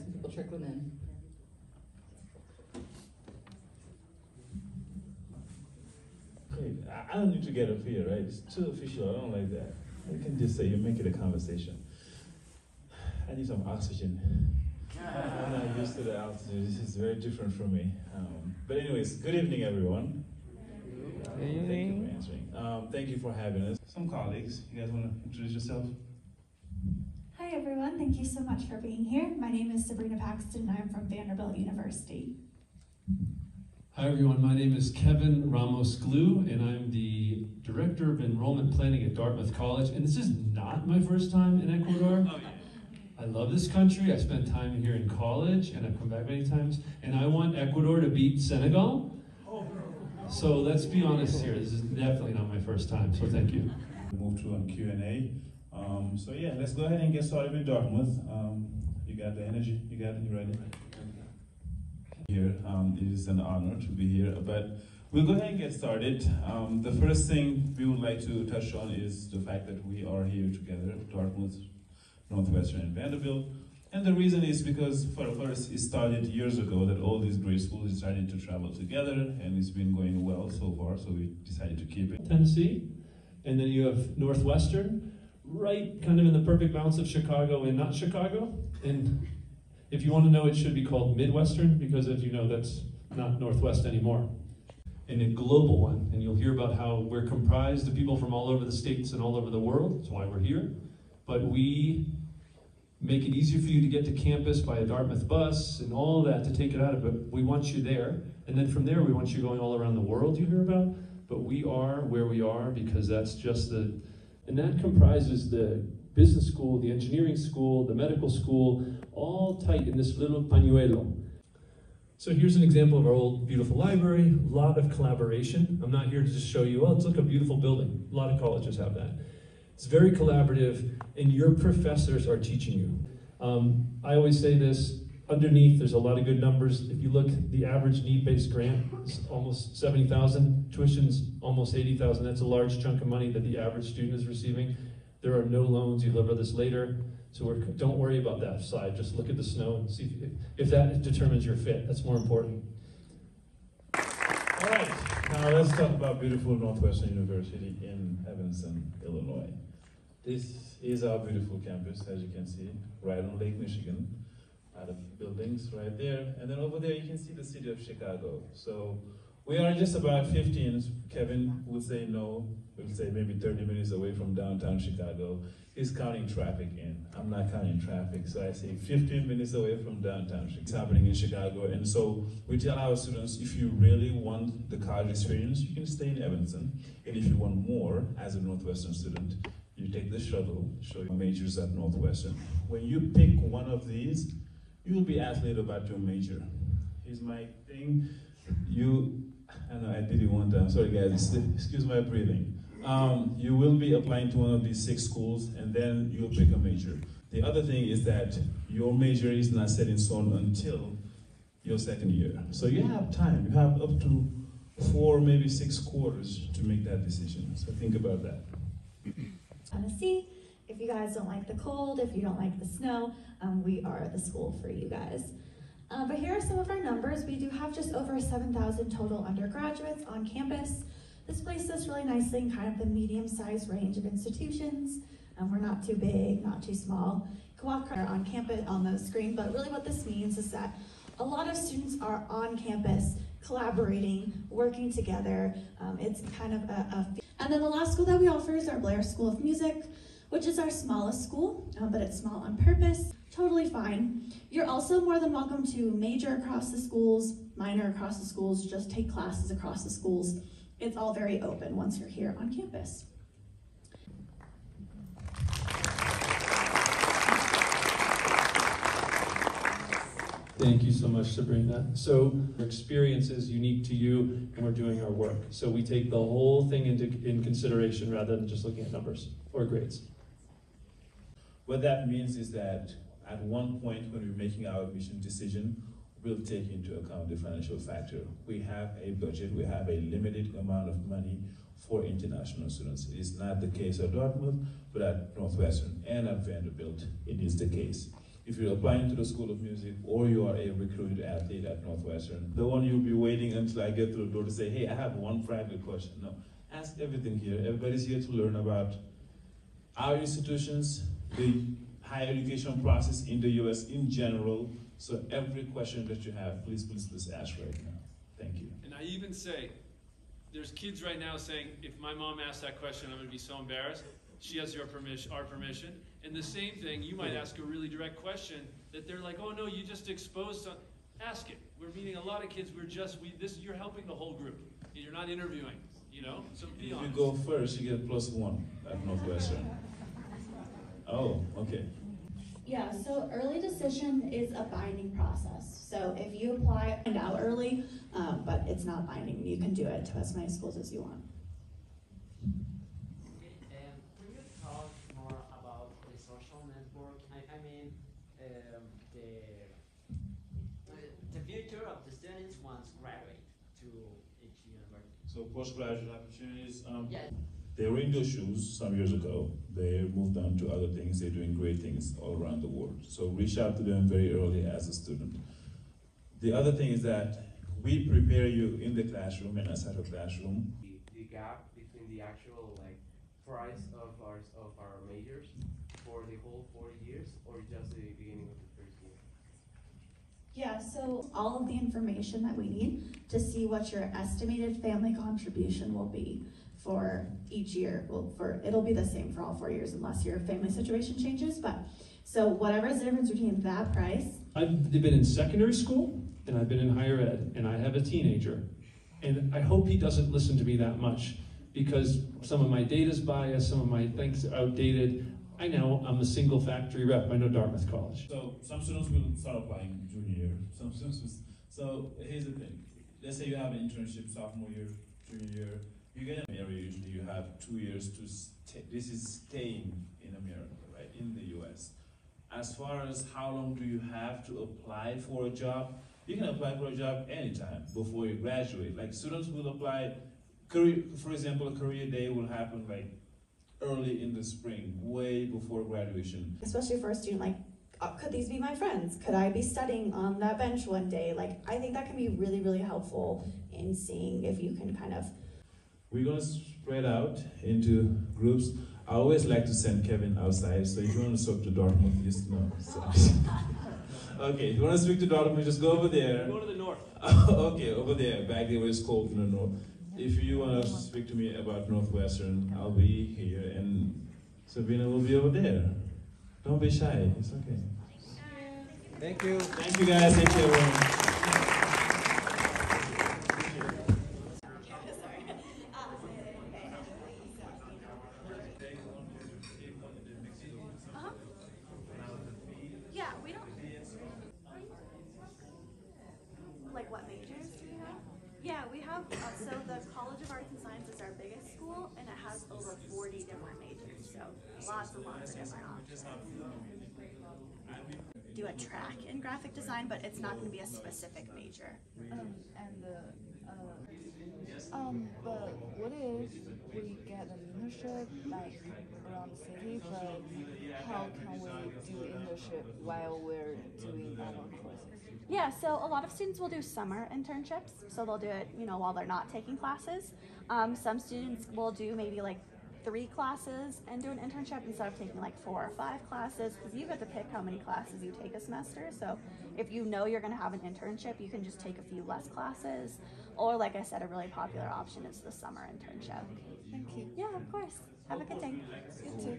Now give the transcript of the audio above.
People trickling in. Okay, I don't need to get up here, right? It's too official. I don't like that. You can just say you make it a conversation. I need some oxygen. I'm not used to the altitude. This is very different for me. But anyways, good evening, everyone. Good evening. Thank you for answering. Thank you for having us. Some colleagues, you guys want to introduce yourself? Hi everyone, thank you so much for being here. My name is Sabrina Paxton and I'm from Vanderbilt University. Hi everyone, my name is Kevin Ramos-Glue and I'm the Director of Enrollment Planning at Dartmouth College. And this is not my first time in Ecuador. Oh, yeah. I love this country. I spent time here in college and I've come back many times. And I want Ecuador to beat Senegal. So let's be honest here, this is definitely not my first time, so thank you. Move to on Q&A. So yeah, let's go ahead and get started with Dartmouth. You got the energy? You got it? You ready? Here, it is an honor to be here, but we'll go ahead and get started. The first thing we would like to touch on is the fact that we are here together, Dartmouth, Northwestern, and Vanderbilt. And the reason is because, first, it started years ago that all these great schools decided to travel together, and it's been going well so far, so we decided to keep it. Tennessee, and then you have Northwestern, right kind of in the perfect balance of Chicago and not Chicago. And if you want to know, it should be called Midwestern, because as you know, that's not Northwest anymore. And a global one, and you'll hear about how we're comprised of people from all over the states and all over the world. That's why we're here. But we make it easier for you to get to campus by a Dartmouth bus and all that to take it out of it. We want you there. And then from there, we want you going all around the world you hear about. But we are where we are because that's just and that comprises the business school, the engineering school, the medical school, all tight in this little pañuelo. So here's an example of our old beautiful library, a lot of collaboration. I'm not here to just show you, oh, let's look at a beautiful building. A lot of colleges have that. It's very collaborative, and your professors are teaching you. I always say this, underneath there's a lot of good numbers. If you look, the average need-based grant is almost 70,000, tuition's almost 80,000. That's a large chunk of money that the average student is receiving. There are no loans, you'll hear about this later. So don't worry about that side, just look at the snow and see if that determines your fit. That's more important. All right, now let's talk about beautiful Northwestern University in Evanston, Illinois. This is our beautiful campus, as you can see, right on Lake Michigan. A lot of buildings right there. And then over there, you can see the city of Chicago. So we are just about 15, Kevin would say no, we'll say maybe 30 minutes away from downtown Chicago. He's counting traffic in. I'm not counting traffic, so I say 15 minutes away from downtown. It's happening in Chicago, and so we tell our students, if you really want the college experience, you can stay in Evanston. And if you want more, as a Northwestern student, you take the shuttle, show your majors at Northwestern. When you pick one of these, you will be asked later about your major. Here's my thing. I know I did it one time, sorry guys, excuse my breathing. You will be applying to one of these 6 schools, and then you'll pick a major. The other thing is that your major is not set in stone until your second year. So you have time, you have up to 4, maybe 6 quarters to make that decision. So think about that. Tennessee, if you guys don't like the cold, if you don't like the snow, we are the school for you guys. But here are some of our numbers. We do have just over 7,000 total undergraduates on campus. This places us really nicely in kind of the medium-sized range of institutions. We're not too big, not too small. You can walk around on campus on the screen, but really what this means is that a lot of students are on campus, collaborating, working together. It's kind of And then the last school that we offer is our Blair School of Music, which is our smallest school, but it's small on purpose. Totally fine. You're also more than welcome to major across the schools, minor across the schools, just take classes across the schools. It's all very open once you're here on campus. Thank you so much, Sabrina. So your experience is unique to you, and we're doing our work. So we take the whole thing in consideration rather than just looking at numbers or grades. What that means is that at one point when we're making our admission decision, we'll take into account the financial factor. We have a budget, we have a limited amount of money for international students. It is not the case at Dartmouth, but at Northwestern and at Vanderbilt, it is the case. If you're applying to the School of Music or you are a recruited athlete at Northwestern, the one you'll be waiting until I get to the door to say, hey, I have one private question. No, ask everything here. Everybody's here to learn about our institutions, the higher education process in the US in general. So every question that you have, please ask right now. Thank you. And I even say, there's kids right now saying, if my mom asks that question, I'm going to be so embarrassed. She has your permission, our permission. And the same thing, you might ask a really direct question that they're like, oh no, you just exposed some. Ask it. We're meeting a lot of kids. You're helping the whole group. You're not interviewing, you know? So be honest. If you go first, you get +1 at Northwestern. Oh, okay. Yeah, so early decision is a binding process. So if you apply, find out early, but it's not binding. You can do it to as many schools as you want. Can you talk more about the social network? I mean, the future of the students once graduate to each university. So postgraduate opportunities, Yes. they were in those shoes some years ago. They moved on to other things. They're doing great things all around the world. So reach out to them very early as a student. The other thing is that we prepare you in the classroom and outside of the classroom. The gap between the actual price of our majors for the whole 4 years, or just the beginning of the first year? Yeah, so all of the information that we need to see what your estimated family contribution will be for each year. Well, it'll be the same for all 4 years unless your family situation changes, but so whatever is the difference between that price. I've been in secondary school, and I've been in higher ed, and I have a teenager. And I hope he doesn't listen to me that much, because some of my data's biased, some of my things are outdated. I know I'm a single factory rep. I know Dartmouth College. So some students will start applying junior year. Some students will, so here's the thing. Let's say you have an internship sophomore year, junior year. You get an area, usually you have 2 years to stay. This is staying in America, right, in the US. As far as how long do you have to apply for a job, you can apply for a job anytime before you graduate. Like students will apply, for example, a career day will happen like early in the spring, way before graduation. Especially for a student, like, could these be my friends? Could I be studying on that bench one day? Like, I think that can be really, really helpful in seeing if you can kind of. We're gonna spread out into groups. I always like to send Kevin outside, so if you want to talk to Dartmouth, just know. Okay, if you want to speak to Dartmouth, just go over there. Go to the north. Okay, over there, back there where it's cold in the north. If you want to speak to me about Northwestern, I'll be here, and Sabrina will be over there. Don't be shy, it's okay. Thank you. Thank you guys, thank you everyone. Yeah, we don't. Like what majors do we have? Yeah, we have, so the College of Arts and Science is our biggest school, and it has over 40 different majors, so lots of different options. Do a track in graphic design, but it's not going to be a specific major. But what if we get an internship like around the city, but how can we do internship while we're doing our courses? Yeah, so a lot of students will do summer internships, so they'll do it, while they're not taking classes. Some students will do maybe like 3 classes and do an internship instead of taking like 4 or 5 classes, because you get to pick how many classes you take a semester. So if you know you're going to have an internship, you can just take a few less classes. Or like I said, a really popular option is the summer internship. Thank you. Yeah, of course. Have a good day. You too.